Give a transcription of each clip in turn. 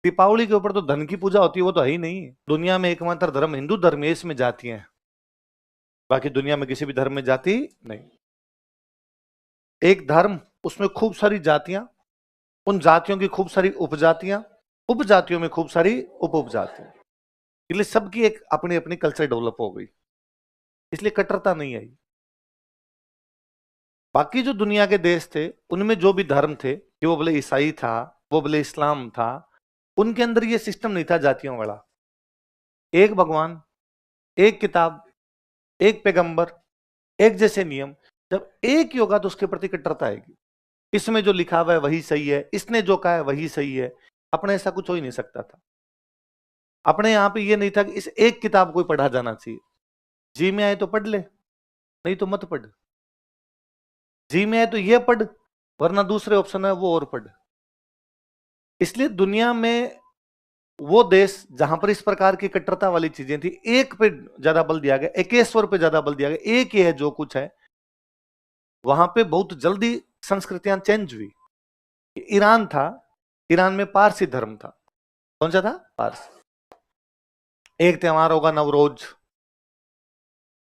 दीपावली के ऊपर तो धन की पूजा होती है, वो तो है ही नहीं। दुनिया में एकमात्र धर्म हिंदू धर्म है, इसमें जातियां हैं, बाकी दुनिया में किसी भी धर्म में जाति नहीं। एक धर्म, उसमें खूब सारी जातियां, उन जातियों की खूब सारी उपजातियां, उपजातियों में खूब सारी उप उपजातियां, इसलिए सबकी एक अपनी अपनी कल्चर डेवलप हो गई, इसलिए कट्टरता नहीं आई। बाकी जो दुनिया के देश थे उनमें जो भी धर्म थे, कि वो बोले ईसाई था, वो बोले इस्लाम था, उनके अंदर ये सिस्टम नहीं था जातियों वाला। एक भगवान, एक किताब, एक पैगंबर, एक जैसे नियम। जब एक ही होगा तो उसके प्रति कट्टरता आएगी। इसमें जो लिखा हुआ है वही सही है, इसने जो कहा है वही सही है। अपने ऐसा कुछ हो ही नहीं सकता था। अपने यहां पे ये नहीं था कि इस एक किताब को ही पढ़ा जाना चाहिए। जी में आए तो पढ़ ले, नहीं तो मत पढ़। जी में आए तो ये पढ़, वरना दूसरे ऑप्शन है वो और पढ़। इसलिए दुनिया में वो देश जहां पर इस प्रकार की कट्टरता वाली चीजें थी, एक पे ज्यादा बल दिया गया, एकेश्वर पे ज्यादा बल दिया गया, एक ही है जो कुछ है, वहां पे बहुत जल्दी संस्कृतियां चेंज हुई। ईरान था, ईरान में पारसी धर्म था। कौन सा था? पारसी। एक त्योहार होगा नवरोज,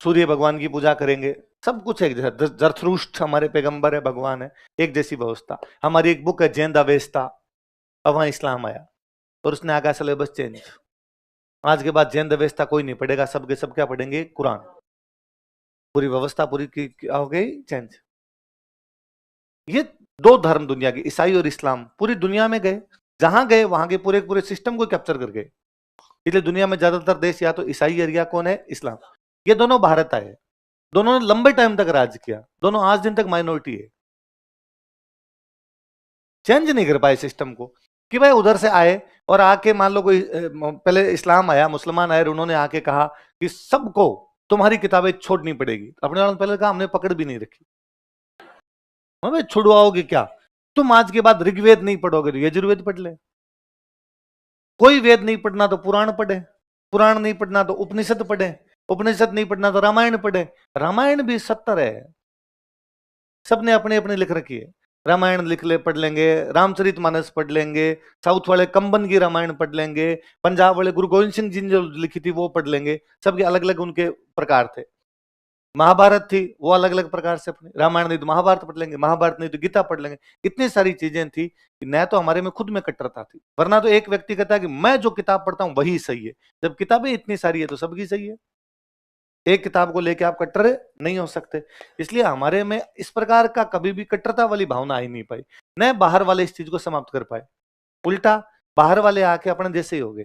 सूर्य भगवान की पूजा करेंगे, सब कुछ एक जैसा। जरथरुष्ट हमारे पैगंबर है, भगवान है, एक जैसी व्यवस्था। हमारी एक बुक है जैन अवेस्ता, अब वहां इस्लाम आया और उसने आगा सिलेबस चेंज। आज के बाद जैन अवेस्ता कोई नहीं पढ़ेगा, सबके सब क्या पढ़ेंगे? कुरान। पूरी व्यवस्था पूरी की हो गई चेंज। ये दो धर्म दुनिया के, ईसाई और इस्लाम, पूरी दुनिया में गए, जहां गए वहां के पूरे पूरे सिस्टम को कैप्चर कर गए। इसलिए दुनिया में ज्यादातर देश या तो ईसाई है या कौन है? इस्लाम। ये दोनों भारत आए, दोनों ने लंबे टाइम तक राज किया, दोनों आज दिन तक माइनॉरिटी है। चेंज नहीं कर पाए सिस्टम को, कि भाई उधर से आए और आके मान लो कोई पहले इस्लाम आया, मुसलमान आए, उन्होंने आके कहा कि सबको तुम्हारी किताबें छोड़नी पड़ेगी। अपने वालों ने पहले कहा हमने पकड़ भी नहीं रखी, हमें छुड़वाओगे क्या? तुम आज के बाद ऋग्वेद नहीं पढ़ोगे तो यजुर्वेद पढ़ ले। कोई वेद नहीं पढ़ना तो पुराण पढ़े, पुराण नहीं पढ़ना तो उपनिषद पढ़े, उपनिषद नहीं पढ़ना तो रामायण पढ़े। रामायण भी 70 है, सबने अपने अपने लिख रखी है। रामायण लिख ले पढ़ लेंगे, रामचरितमानस पढ़ लेंगे, साउथ वाले कंबन की रामायण पढ़ लेंगे, पंजाब वाले गुरु गोविंद सिंह जी ने जो लिखी थी वो पढ़ लेंगे। सबके अलग अलग उनके प्रकार थे। महाभारत थी, वो अलग अलग प्रकार से अपने। रामायण नहीं तो महाभारत पढ़ लेंगे, महाभारत नहीं तो गीता पढ़ लेंगे। इतनी सारी चीजें थी कि न तो हमारे में खुद में कट्टरता थी, वरना तो एक व्यक्ति कहता है कि मैं जो किताब पढ़ता हूं वही सही है। जब किताबें इतनी सारी है तो सबकी सही है। एक किताब को लेके आप कट्टर नहीं हो सकते। इसलिए हमारे में इस प्रकार का कभी भी कट्टरता वाली भावना आ ही नहीं पाई, न बाहर वाले इस चीज को समाप्त कर पाए। उल्टा बाहर वाले आके अपने जैसे ही हो गए,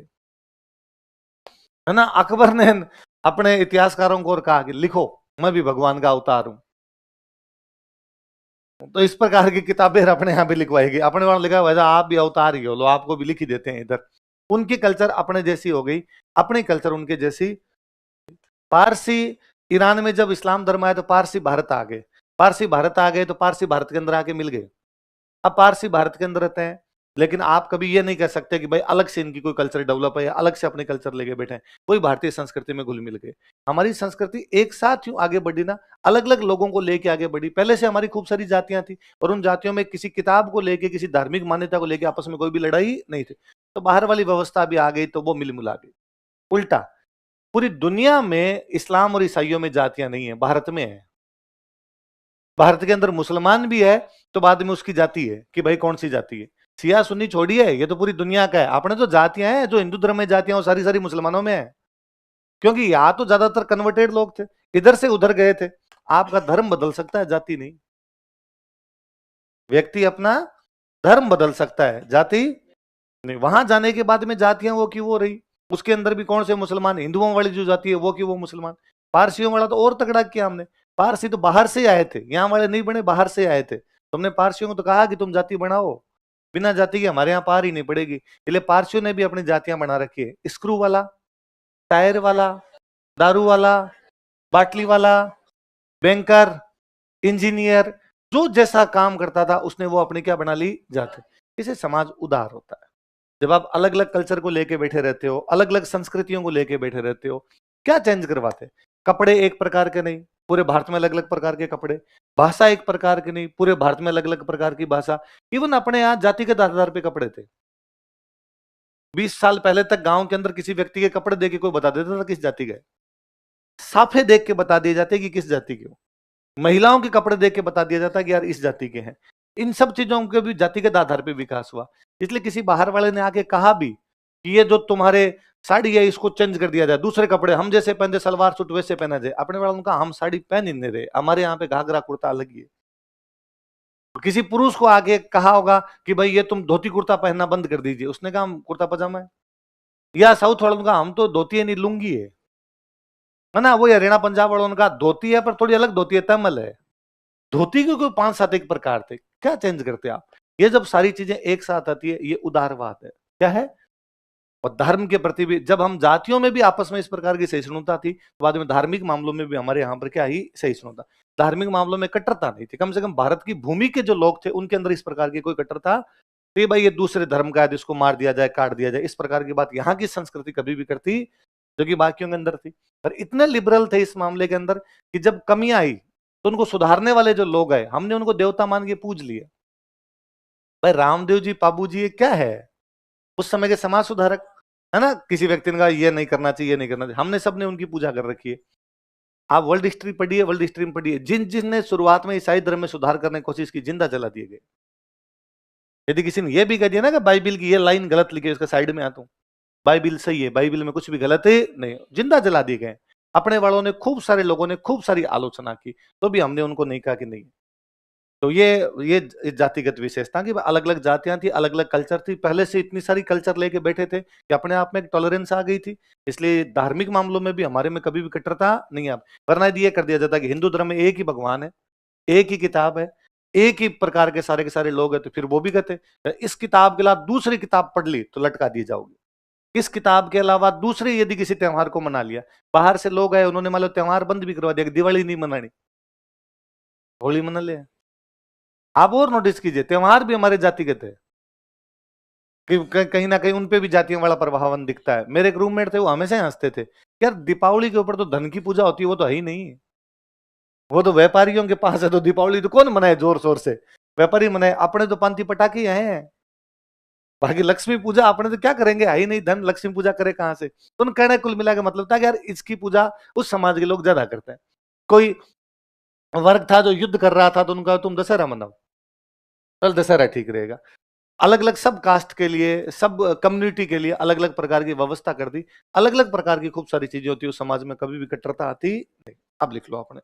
है ना। अकबर ने अपने इतिहासकारों को और कहा कि लिखो मैं भी भगवान का अवतार हूं। तो इस प्रकार की किताबें अपने यहां भी लिखवाएगी, अपने वहां लिखा हुआ आप भी अवतार ही हो, लो आपको भी लिख ही देते हैं इधर। उनकी कल्चर अपने जैसी हो गई, अपनी कल्चर उनके जैसी। पारसी ईरान में जब इस्लाम धर्म आया तो पारसी भारत आ गए, पारसी भारत आ गए तो पारसी भारत के अंदर आके मिल गए। अब पारसी भारत के अंदर रहते हैं, लेकिन आप कभी ये नहीं कह सकते कि भाई अलग से इनकी कोई कल्चर डेवलप है या अलग से अपने कल्चर लेके बैठे हैं। कोई भारतीय संस्कृति में घुल मिल गए। हमारी संस्कृति एक साथ यूं आगे बढ़ी ना, अलग अलग लोगों को लेके आगे बढ़ी। पहले से हमारी खूब सारी जातियां थी और उन जातियों में किसी किताब को लेके, किसी धार्मिक मान्यता को लेके आपस में कोई भी लड़ाई नहीं थी। तो बाहर वाली व्यवस्था भी आ गई तो वो मिल मिला गई। उल्टा पूरी दुनिया में इस्लाम और ईसाइयों में जातियां नहीं है, भारत में है। भारत के अंदर मुसलमान भी है तो बाद में उसकी जाति है कि भाई कौन सी जाति है। सिया सुन्नी छोड़िए, ये तो पूरी दुनिया का है। अपने जो जातियां हैं, जो हिंदू धर्म में जातियां, वो सारी सारी मुसलमानों में है। क्योंकि यहाँ तो ज्यादातर कन्वर्टेड लोग थे, इधर से उधर गए थे। आपका धर्म बदल सकता है, जाति नहीं। व्यक्ति अपना धर्म बदल सकता है, जाति नहीं। वहां जाने के बाद में जातियां वो की वो रही। उसके अंदर भी कौन से मुसलमान, हिंदुओं वाली जो जाति है वो की वो मुसलमान। पारसियों वाला तो और तगड़ा किया हमने। पारसी तो बाहर से आए थे, यहाँ वाले नहीं बने, बाहर से आए थे। तुमने पारसियों को तो कहा कि तुम जाति बनाओ, बिना जाति के हमारे यहाँ पार ही नहीं पड़ेगी। इसलिए पारसियों ने भी अपनी जातियां बना रखी है। स्क्रू वाला, टायर वाला, दारू वाला, बाटली वाला, बैंकर, इंजीनियर, जो जैसा काम करता था उसने वो अपने क्या बना ली? जाति। इसे समाज उदार होता है। जब आप अलग अलग कल्चर को लेके बैठे रहते हो, अलग अलग संस्कृतियों को लेके बैठे रहते हो, क्या चेंज करवाते? कपड़े एक प्रकार के नहीं, पूरे भारत में अलग अलग प्रकार के कपड़े। भाषा एक प्रकार की नहीं, पूरे भारत में अलग अलग प्रकार की भाषा। इवन अपने यहाँ जातिगत आधार पे कपड़े थे। 20 साल पहले तक गांव के अंदर किसी व्यक्ति के कपड़े देख के कोई बता देता था किस जाति का है, साफे देख के बता दिए जाते कि किस जाति के हो। महिलाओं के कपड़े देख के बता दिया जाता कि यार इस जाति के हैं। इन सब चीजों के भी जातिगत आधार पर विकास हुआ। इसलिए किसी बाहर वाले ने आके कहा भी कि ये जो तुम्हारे साड़ी है इसको चेंज कर दिया जाए, दूसरे कपड़े हम जैसे पहनते सलवार सूट वैसे पहना जाए, अपने वालों का हम साड़ी पहन ही नहीं रहे, हमारे यहाँ पे घाघरा कुर्ता अलग ही है। किसी पुरुष को आगे कहा होगा कि भाई ये तुम धोती कुर्ता पहनना बंद कर दीजिए, उसने कहा हम कुर्ता पजामा है। या साउथ वालों का हम तो धोती है नहीं लुंगी है ना। वो हरियाणा पंजाब वालों का धोती है पर थोड़ी अलग धोती है, तमल है। धोती के कोई 5-7 एक प्रकार थे, क्या चेंज करते आप। ये जब सारी चीजें एक साथ आती है ये उदारवाद है। क्या है? और धर्म के प्रति भी जब हम जातियों में भी आपस में इस प्रकार की सहिष्णुता थी, तो बाद में धार्मिक मामलों में भी हमारे यहाँ पर क्या ही सहिष्णुता। धार्मिक मामलों में कट्टरता नहीं थी, कम से कम भारत की भूमि के जो लोग थे उनके अंदर इस प्रकार की कोई कट्टरता तो भाई ये दूसरे धर्म का है इसको मार दिया जाए काट दिया जाए, इस प्रकार की बात यहाँ की संस्कृति कभी भी करती जो कि बाकियों के अंदर थी। पर इतने लिबरल थे इस मामले के अंदर कि जब कमियां आई तो उनको सुधारने वाले जो लोग आए हमने उनको देवता मान के पूज लिए। भाई रामदेव जी पाबू जी ये क्या है, उस समय के समाज सुधारक है ना। किसी व्यक्ति ने कहा ये नहीं करना चाहिए ये नहीं करना चाहिए, हमने सबने उनकी पूजा कर रखी है। आप वर्ल्ड हिस्ट्री पढ़िए, वर्ल्ड हिस्ट्री में पढ़िए जिन जिनने शुरुआत में ईसाई धर्म में सुधार करने की कोशिश की जिंदा जला दिए गए। यदि किसी ने यह भी कह दिया ना कि बाइबिल की ये लाइन गलत लिखी है उसके साइड में आता हूं, बाइबिल सही है, बाइबिल में कुछ भी गलत है नहीं, जिंदा जला दिए गए। अपने वालों ने खूब सारे लोगों ने खूब सारी आलोचना की तो भी हमने उनको नहीं कहा कि नहीं। तो ये जातिगत विशेषता कि अलग अलग जातियां थी, अलग अलग कल्चर थी, पहले से इतनी सारी कल्चर लेके बैठे थे कि अपने आप में एक टॉलरेंस आ गई थी। इसलिए धार्मिक मामलों में भी हमारे में कभी भी कट्टरता नहीं है। वरना यदि ये कर दिया जाता कि हिंदू धर्म में एक ही भगवान है, एक ही किताब है, एक ही प्रकार के सारे लोग हैं, तो फिर वो भी कहते इस किताब के अलावा दूसरी किताब पढ़ ली तो लटका दिए जाओगे। इस किताब के अलावा दूसरे यदि किसी त्योहार को मना लिया, बाहर से लोग आए उन्होंने मान लो त्योहार बंद भी करवा दिया, दिवाली नहीं मनानी, होली मना ले। आप और नोटिस कीजिए त्योहार भी हमारे जातिगत है कि कहीं ना कहीं उनपे भी जातियों वाला प्रभावन दिखता है। मेरे एक रूममेट थे वो हमेशा हंसते थे यार दीपावली के ऊपर तो धन की पूजा होती है, वो तो है ही नहीं, वो तो व्यापारियों के पास है, तो दीपावली तो कौन मनाए जोर शोर से, व्यापारी मनाए, अपने तो पांति पटाखे हैं। बाकी लक्ष्मी पूजा अपने तो क्या करेंगे, है ही नहीं धन, लक्ष्मी पूजा करे कहां से। तो कहने कुल मिला के मतलब था कि यार इसकी पूजा उस समाज के लोग ज्यादा करते हैं। कोई वर्ग था जो युद्ध कर रहा था तो उनका तुम दशहरा मनाओ, चल दशहरा ठीक रहेगा। अलग अलग सब कास्ट के लिए सब कम्युनिटी के लिए अलग अलग प्रकार की व्यवस्था कर दी, अलग अलग प्रकार की खूब सारी चीजें होती है उस समाज में, कभी भी कट्टरता आती नहीं। अब लिख लो आपने।